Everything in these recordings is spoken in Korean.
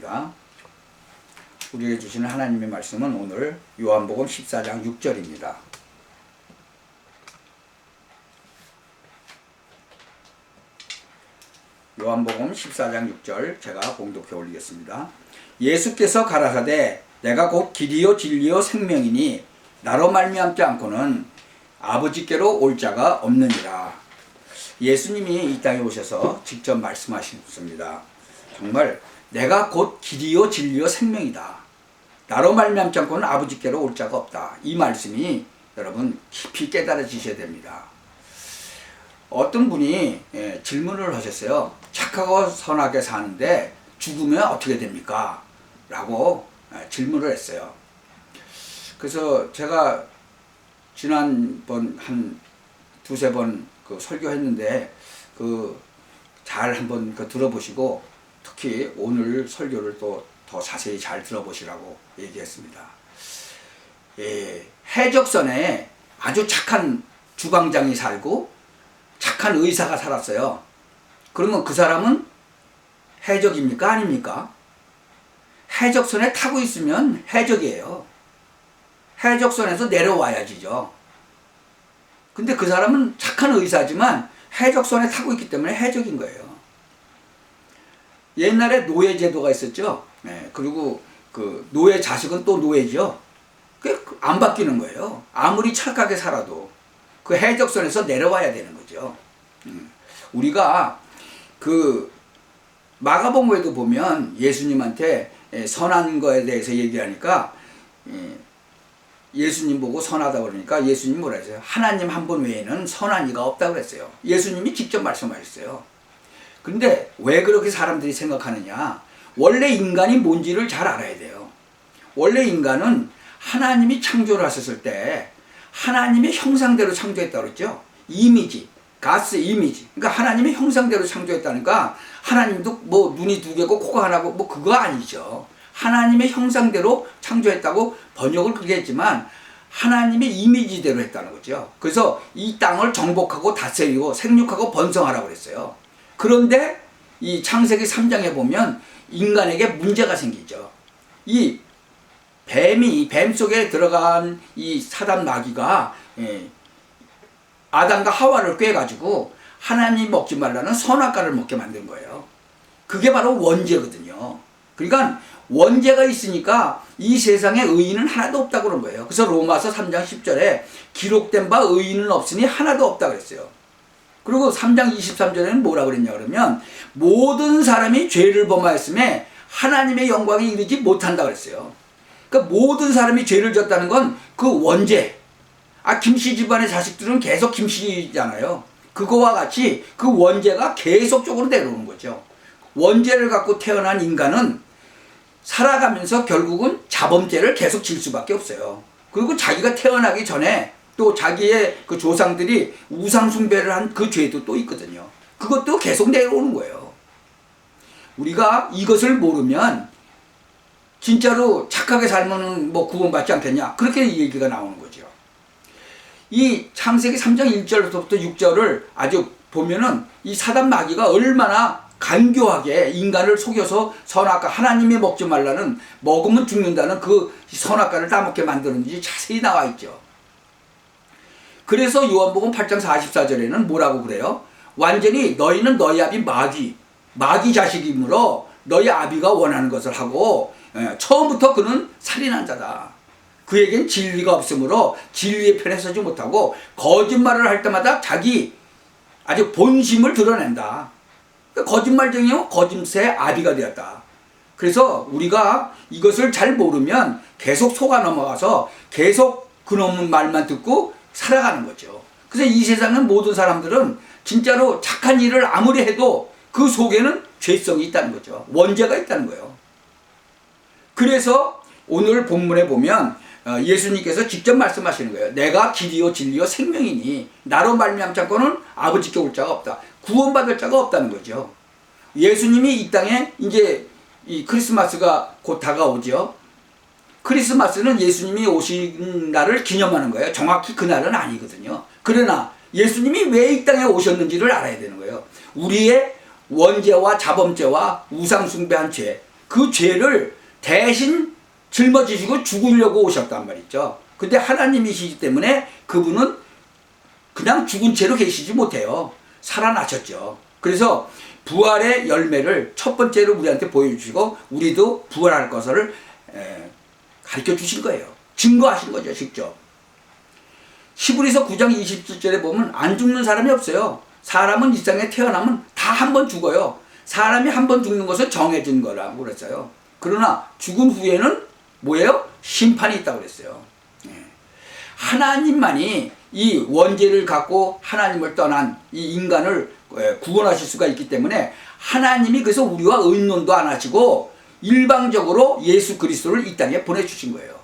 하겠습니다. 우리에게 주시는 하나님의 말씀은 오늘 요한복음 14장 6절입니다. 요한복음 14장 6절 제가 봉독해 올리겠습니다. 예수께서 가라사대 내가 곧 길이요 진리요 생명이니 나로 말미암지 않고는 아버지께로 올 자가 없느니라. 예수님이 이 땅에 오셔서 직접 말씀하셨습니다. 정말 내가 곧 길이요 진리요 생명이다. 나로 말미암지 않고는 아버지께로 올 자가 없다. 이 말씀이 여러분 깊이 깨달아지셔야 됩니다. 어떤 분이 질문을 하셨어요. 착하고 선하게 사는데 죽으면 어떻게 됩니까? 라고 질문을 했어요. 그래서 제가 지난번 한 두세 번 설교했는데 잘 한번 들어보시고 특히 오늘 설교를 또 더 자세히 잘 들어보시라고 얘기했습니다. 해적선에 아주 착한 주방장이 살고 착한 의사가 살았어요. 그러면 그 사람은 해적입니까? 아닙니까? 해적선에 타고 있으면 해적이에요. 해적선에서 내려와야지죠. 근데 그 사람은 착한 의사지만 해적선에 타고 있기 때문에 해적인 거예요. 옛날에 노예제도가 있었죠. 그리고 그 노예 자식은 또 노예죠. 안 바뀌는 거예요. 아무리 착하게 살아도 그 해적선에서 내려와야 되는 거죠. 우리가 그 마가복음에도 보면 예수님한테 선한 거에 대해서 얘기하니까 예수님 보고 선하다 그러니까 예수님 뭐라 했어요? 하나님 한 분 외에는 선한 이가 없다고 그랬어요. 예수님이 직접 말씀하셨어요. 근데 왜 그렇게 사람들이 생각하느냐? 원래 인간이 뭔지를 잘 알아야 돼요. 원래 인간은 하나님이 창조를 하셨을 때 하나님의 형상대로 창조했다고 그랬죠. 이미지, 가스 이미지. 그러니까 하나님의 형상대로 창조했다니까 하나님도 뭐 눈이 두 개고 코가 하나고 뭐 그거 아니죠. 하나님의 형상대로 창조했다고 번역을 그렇게 했지만 하나님의 이미지대로 했다는 거죠. 그래서 이 땅을 정복하고 다스리고 생육하고 번성하라고 그랬어요. 그런데 이 창세기 3장에 보면 인간에게 문제가 생기죠. 이 뱀 속에 들어간 이 사단 마귀가 아담과 하와를 꿰가지고 하나님 먹지 말라는 선악과를 먹게 만든 거예요. 그게 바로 원죄거든요. 그러니까 원죄가 있으니까 이 세상에 의인은 하나도 없다고 그런 거예요. 그래서 로마서 3장 10절에 기록된 바 의인은 없으니 하나도 없다고 그랬어요. 그리고 3장 23절에는 뭐라 그랬냐 그러면 모든 사람이 죄를 범하였음에 하나님의 영광에 이르지 못한다 그랬어요. 그러니까 모든 사람이 죄를 졌다는 건 그 원죄. 김씨 집안의 자식들은 계속 김씨잖아요. 그거와 같이 그 원죄가 계속적으로 내려오는 거죠. 원죄를 갖고 태어난 인간은 살아가면서 결국은 자범죄를 계속 질 수밖에 없어요. 그리고 자기가 태어나기 전에 또 자기의 그 조상들이 우상숭배를 한 그 죄도 또 있거든요. 그것도 계속 내려오는 거예요. 우리가 이것을 모르면 진짜로 착하게 살면 뭐 구원받지 않겠냐? 그렇게 얘기가 나오는 거죠. 이 창세기 3장 1절부터 6절을 아주 보면은 이 사단 마귀가 얼마나 간교하게 인간을 속여서 선악과 하나님이 먹지 말라는 먹으면 죽는다는 그 선악과를 따먹게 만드는지 자세히 나와 있죠. 그래서 요한복음 8장 44절에는 뭐라고 그래요? 완전히 너희는 너희 아비 마귀 자식이므로 너희 아비가 원하는 것을 하고 처음부터 그는 살인한 자다. 그에겐 진리가 없으므로 진리의 편에 서지 못하고 거짓말을 할 때마다 자기 아주 본심을 드러낸다. 거짓말쟁이요 거짓의 아비가 되었다. 그래서 우리가 이것을 잘 모르면 계속 속아 넘어가서 계속 그놈의 말만 듣고 살아가는 거죠. 그래서 이 세상의 모든 사람들은 진짜로 착한 일을 아무리 해도 그 속에는 죄성이 있다는 거죠. 원죄가 있다는 거예요. 그래서 오늘 본문에 보면 예수님께서 직접 말씀하시는 거예요. 내가 길이요 진리요 생명이니 나로 말미암지 않고는 아버지께 올 자가 없다. 구원받을 자가 없다는 거죠. 예수님이 이 땅에 이제 이 크리스마스가 곧 다가오죠. 크리스마스는 예수님이 오신 날을 기념하는 거예요. 정확히 그날은 아니거든요. 그러나 예수님이 왜 이 땅에 오셨는지를 알아야 되는 거예요. 우리의 원죄와 자범죄와 우상숭배한 죄, 그 죄를 대신 짊어지시고 죽으려고 오셨단 말이죠. 근데 하나님이시기 때문에 그분은 그냥 죽은 채로 계시지 못해요. 살아나셨죠. 그래서 부활의 열매를 첫 번째로 우리한테 보여주시고 우리도 부활할 것을 가르쳐 주신 거예요. 증거하신 거죠, 직접. 히브리서 9장 27절에 보면 안 죽는 사람이 없어요. 사람은 이 땅에 태어나면 다 한 번 죽어요. 사람이 한 번 죽는 것은 정해진 거라고 그랬어요. 그러나 죽은 후에는 뭐예요? 심판이 있다고 그랬어요. 하나님만이 이 원죄를 갖고 하나님을 떠난 이 인간을 구원하실 수가 있기 때문에 하나님이 그래서 우리와 의논도 안 하시고 일방적으로 예수 그리스도를 이 땅에 보내주신 거예요.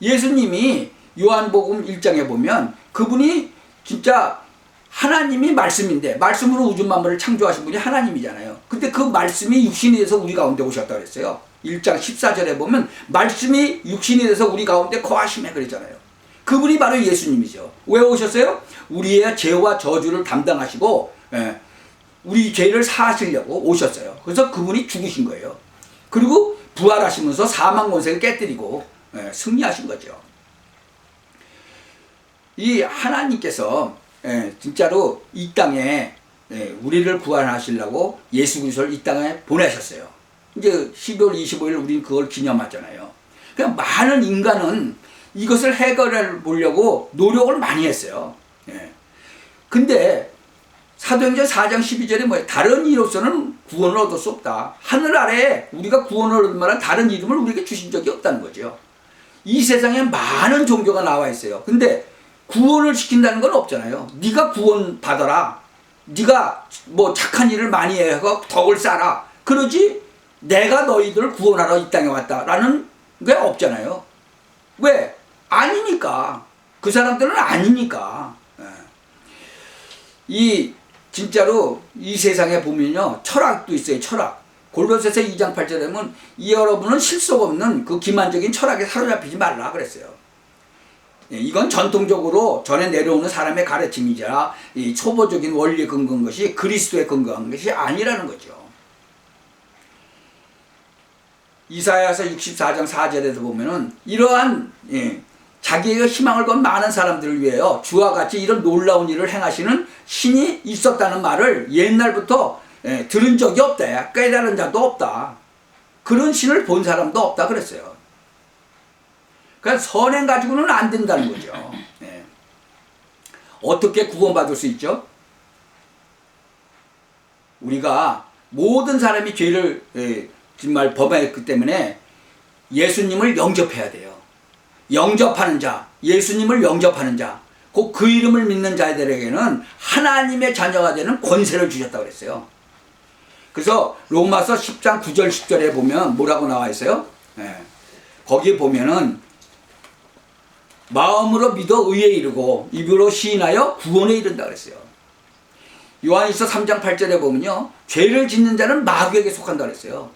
예수님이 요한복음 1장에 보면 그분이 진짜 하나님이 말씀인데 말씀으로 우주 만물을 창조하신 분이 하나님이잖아요. 근데 그 말씀이 육신이 돼서 우리 가운데 오셨다고 그랬어요. 1장 14절에 보면 말씀이 육신이 돼서 우리 가운데 거하시네 그랬잖아요. 그분이 바로 예수님이죠. 왜 오셨어요? 우리의 죄와 저주를 담당하시고 우리 죄를 사하시려고 오셨어요. 그래서 그분이 죽으신 거예요. 그리고 부활하시면서 사망 권세를 깨뜨리고 승리하신 거죠. 이 하나님께서 진짜로 이 땅에 우리를 구원하시려고 예수 그리스도를 이 땅에 보내셨어요. 이제 12월 25일 우리는 그걸 기념하잖아요. 그냥 많은 인간은 이것을 해결해 보려고 노력을 많이 했어요. 근데 사도행전 4장 12절에 뭐예요? 다른 이로서는 구원을 얻을 수 없다. 하늘 아래에 우리가 구원을 얻을 만한 다른 이름을 우리에게 주신 적이 없다는 거죠. 이 세상에 많은 종교가 나와 있어요. 근데 구원을 시킨다는 건 없잖아요. 네가 구원 받아라. 네가 뭐 착한 일을 많이 해서 덕을 쌓아라. 그러지 내가 너희들을 구원하러 이 땅에 왔다라는 게 없잖아요. 왜? 아니니까. 그 사람들은 아니니까. 이 진짜로 이 세상에 보면요 철학도 있어요. 철학. 골로새서 2장 8절에 보면 이 여러분은 실속 없는 그 기만적인 철학에 사로잡히지 말라 그랬어요. 이건 전통적으로 전에 내려오는 사람의 가르침이자 이 초보적인 원리에 근거한 것이 그리스도에 근거한 것이 아니라는 거죠. 이사야서 64장 4절에도 보면은 이러한 자기의 희망을 건 많은 사람들을 위하여 주와 같이 이런 놀라운 일을 행하시는 신이 있었다는 말을 옛날부터 들은 적이 없다. 깨달은 자도 없다. 그런 신을 본 사람도 없다 그랬어요. 그러니까 선행 가지고는 안 된다는 거죠. 어떻게 구원받을 수 있죠? 우리가 모든 사람이 죄를 정말 범했기 때문에 예수님을 영접해야 돼요. 영접하는 자, 예수님을 영접하는 자, 곧 그 이름을 믿는 자들에게는 하나님의 자녀가 되는 권세를 주셨다고 그랬어요. 그래서 로마서 10장 9절 10절에 보면 뭐라고 나와 있어요? 거기 보면은 마음으로 믿어 의에 이르고 입으로 시인하여 구원에 이른다 그랬어요. 요한일서 3장 8절에 보면요 죄를 짓는 자는 마귀에게 속한다 그랬어요.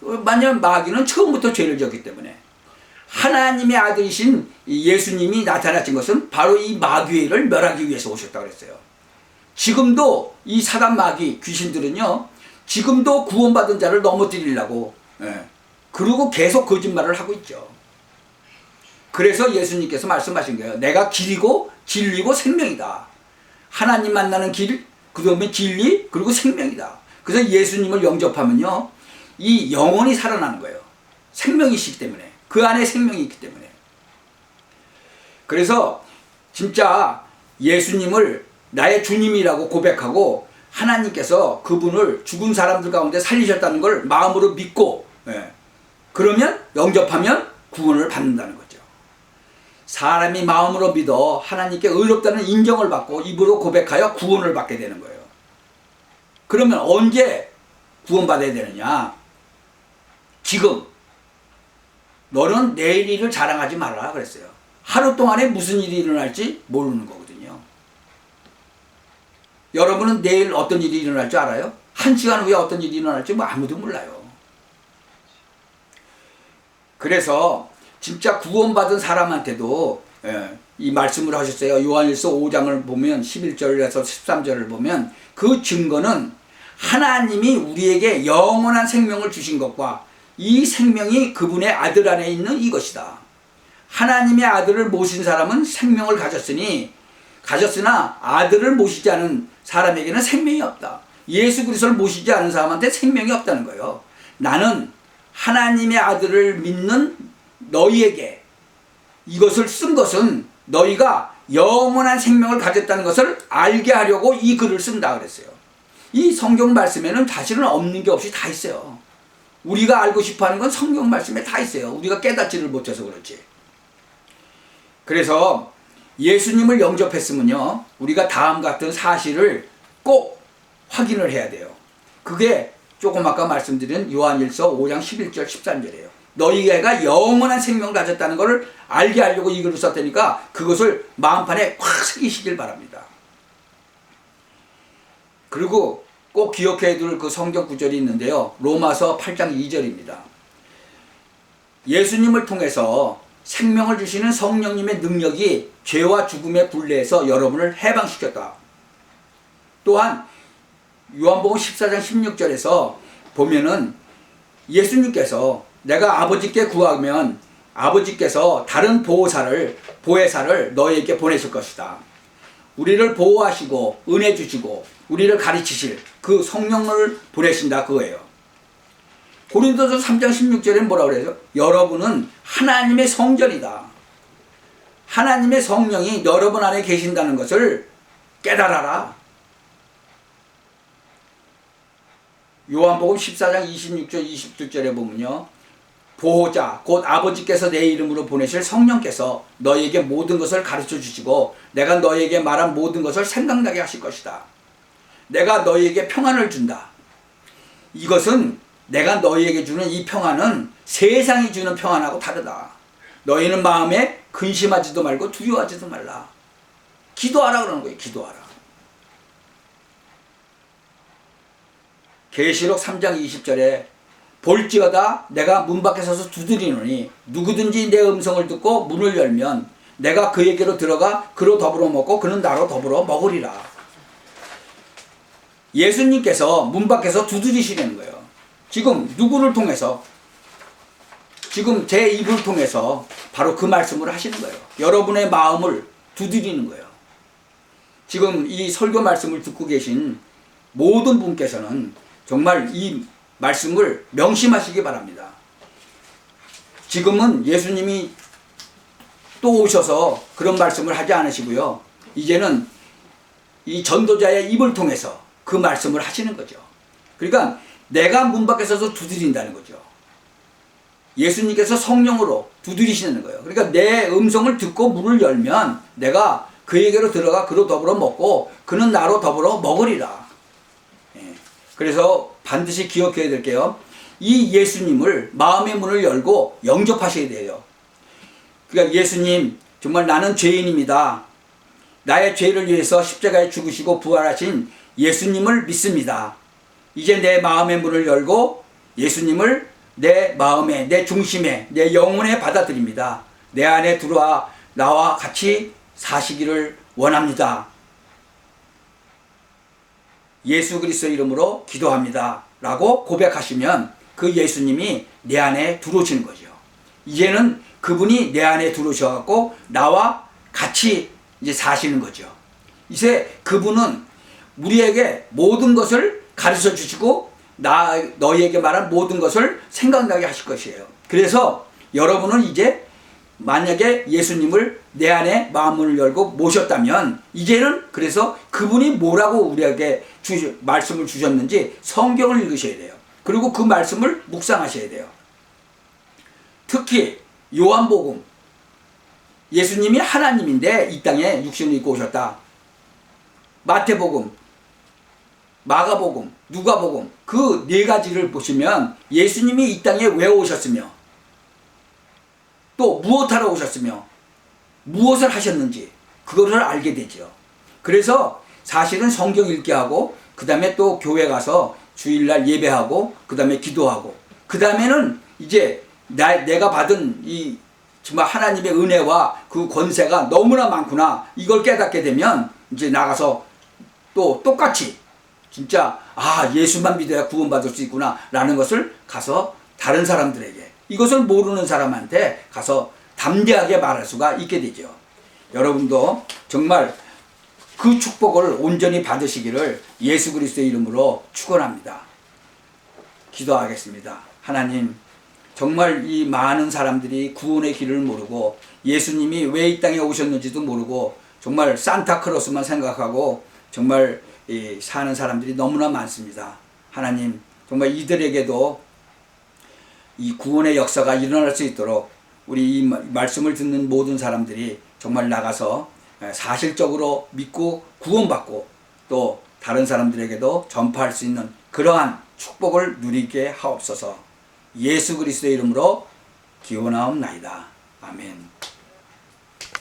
만약 마귀는 처음부터 죄를 지었기 때문에 하나님의 아들이신 예수님이 나타나신 것은 바로 이 마귀를 멸하기 위해서 오셨다고 그랬어요. 지금도 이 사단 마귀 귀신들은요 지금도 구원받은 자를 넘어뜨리려고 그리고 계속 거짓말을 하고 있죠. 그래서 예수님께서 말씀하신 거예요. 내가 길이고 진리고 생명이다. 하나님 만나는 길, 그 다음에 진리, 그리고 생명이다. 그래서 예수님을 영접하면요 이 영혼이 살아나는 거예요. 생명이시기 때문에. 그 안에 생명이 있기 때문에. 그래서 진짜 예수님을 나의 주님이라고 고백하고 하나님께서 그분을 죽은 사람들 가운데 살리셨다는 걸 마음으로 믿고 그러면 영접하면 구원을 받는다는 거죠. 사람이 마음으로 믿어 하나님께 의롭다는 인정을 받고 입으로 고백하여 구원을 받게 되는 거예요. 그러면 언제 구원받아야 되느냐? 지금. 너는 내일 일을 자랑하지 말라 그랬어요. 하루 동안에 무슨 일이 일어날지 모르는 거거든요. 여러분은 내일 어떤 일이 일어날 줄 알아요? 1시간 후에 어떤 일이 일어날지 뭐 아무도 몰라요. 그래서 진짜 구원받은 사람한테도 이 말씀을 하셨어요. 요한일서 5장을 보면 11절에서 13절을 보면 그 증거는 하나님이 우리에게 영원한 생명을 주신 것과 이 생명이 그분의 아들 안에 있는 이것이다. 하나님의 아들을 모신 사람은 생명을 가졌으나 아들을 모시지 않은 사람에게는 생명이 없다. 예수 그리스도를 모시지 않은 사람한테 생명이 없다는 거예요. 나는 하나님의 아들을 믿는 너희에게 이것을 쓴 것은 너희가 영원한 생명을 가졌다는 것을 알게 하려고 이 글을 쓴다 그랬어요. 이 성경 말씀에는 사실은 없는 게 없이 다 있어요. 우리가 알고 싶어하는 건 성경 말씀에 다 있어요. 우리가 깨닫지를 못해서 그렇지. 그래서 예수님을 영접했으면요, 우리가 다음 같은 사실을 꼭 확인을 해야 돼요. 그게 조금 아까 말씀드린 요한일서 5장 11절 13절이에요. 너희가 영원한 생명을 가졌다는 것을 알게 하려고 이 글을 썼다니까 그것을 마음판에 확 새기시길 바랍니다. 그리고 꼭 기억해야 될 그 성경 구절이 있는데요. 로마서 8장 2절입니다. 예수님을 통해서 생명을 주시는 성령님의 능력이 죄와 죽음의 굴레에서 여러분을 해방시켰다. 또한 요한복음 14장 16절에서 보면은 예수님께서 내가 아버지께 구하면 아버지께서 다른 보혜사를 너희에게 보내실 것이다. 우리를 보호하시고 은혜 주시고 우리를 가르치실 그 성령을 보내신다 그거예요. 고린도서 3장 16절에 뭐라고 그래요? 여러분은 하나님의 성전이다. 하나님의 성령이 여러분 안에 계신다는 것을 깨달아라. 요한복음 14장 26절 27절에 보면요, 보호자 곧 아버지께서 내 이름으로 보내실 성령께서 너희에게 모든 것을 가르쳐 주시고 내가 너희에게 말한 모든 것을 생각나게 하실 것이다. 내가 너희에게 평안을 준다. 이것은 내가 너희에게 주는 이 평안은 세상이 주는 평안하고 다르다. 너희는 마음에 근심하지도 말고 두려워하지도 말라. 기도하라 그러는 거예요. 기도하라. 계시록 3장 20절에 볼지어다 내가 문 밖에 서서 두드리노니 누구든지 내 음성을 듣고 문을 열면 내가 그에게로 들어가 그로 더불어 먹고 그는 나로 더불어 먹으리라. 예수님께서 문 밖에서 두드리시는 거예요. 지금 누구를 통해서? 지금 제 입을 통해서 바로 그 말씀을 하시는 거예요. 여러분의 마음을 두드리는 거예요. 지금 이 설교 말씀을 듣고 계신 모든 분께서는 정말 이 말씀을 명심하시기 바랍니다. 지금은 예수님이 또 오셔서 그런 말씀을 하지 않으시고요. 이제는 이 전도자의 입을 통해서 그 말씀을 하시는 거죠. 그러니까 내가 문 밖에 서서 두드린다는 거죠. 예수님께서 성령으로 두드리시는 거예요. 그러니까 내 음성을 듣고 문을 열면 내가 그에게로 들어가 그로 더불어 먹고 그는 나로 더불어 먹으리라. 그래서 반드시 기억해야 될게요. 이 예수님을 마음의 문을 열고 영접하셔야 돼요. 그러니까 예수님, 정말 나는 죄인입니다. 나의 죄를 위해서 십자가에 죽으시고 부활하신 예수님을 믿습니다. 이제 내 마음의 문을 열고 예수님을 내 마음에, 내 중심에, 내 영혼에 받아들입니다. 내 안에 들어와 나와 같이 사시기를 원합니다. 예수 그리스도 이름으로 기도합니다. 라고 고백하시면 그 예수님이 내 안에 들어오시는 거죠. 이제는 그분이 내 안에 들어오셔갖고 나와 같이 이제 사시는 거죠. 이제 그분은 우리에게 모든 것을 가르쳐 주시고 너희에게 말한 모든 것을 생각나게 하실 것이에요. 그래서 여러분은 이제 만약에 예수님을 내 안에 마음문을 열고 모셨다면 이제는 그래서 그분이 뭐라고 우리에게 말씀을 주셨는지 성경을 읽으셔야 돼요. 그리고 그 말씀을 묵상하셔야 돼요. 특히 요한복음, 예수님이 하나님인데 이 땅에 육신을 입고 오셨다. 마태복음, 마가복음, 누가복음 그 네 가지를 보시면 예수님이 이 땅에 왜 오셨으며 또 무엇하러 오셨으며 무엇을 하셨는지 그거를 알게 되죠. 그래서 사실은 성경 읽게 하고 그 다음에 또 교회 가서 주일날 예배하고 그 다음에 기도하고 그 다음에는 이제 내가 받은 이 정말 하나님의 은혜와 그 권세가 너무나 많구나 이걸 깨닫게 되면 이제 나가서 또 똑같이 진짜 예수만 믿어야 구원받을 수 있구나 라는 것을 가서 다른 사람들에게, 이것을 모르는 사람한테 가서 담대하게 말할 수가 있게 되죠. 여러분도 정말 그 축복을 온전히 받으시기를 예수 그리스도의 이름으로 축원합니다. 기도하겠습니다. 하나님, 정말 이 많은 사람들이 구원의 길을 모르고 예수님이 왜 이 땅에 오셨는지도 모르고 정말 산타크로스만 생각하고 정말 사는 사람들이 너무나 많습니다. 하나님, 정말 이들에게도 이 구원의 역사가 일어날 수 있도록 우리 이 말씀을 듣는 모든 사람들이 정말 나가서 사실적으로 믿고 구원받고 또 다른 사람들에게도 전파할 수 있는 그러한 축복을 누리게 하옵소서. 예수 그리스도의 이름으로 기원하옵나이다. 아멘.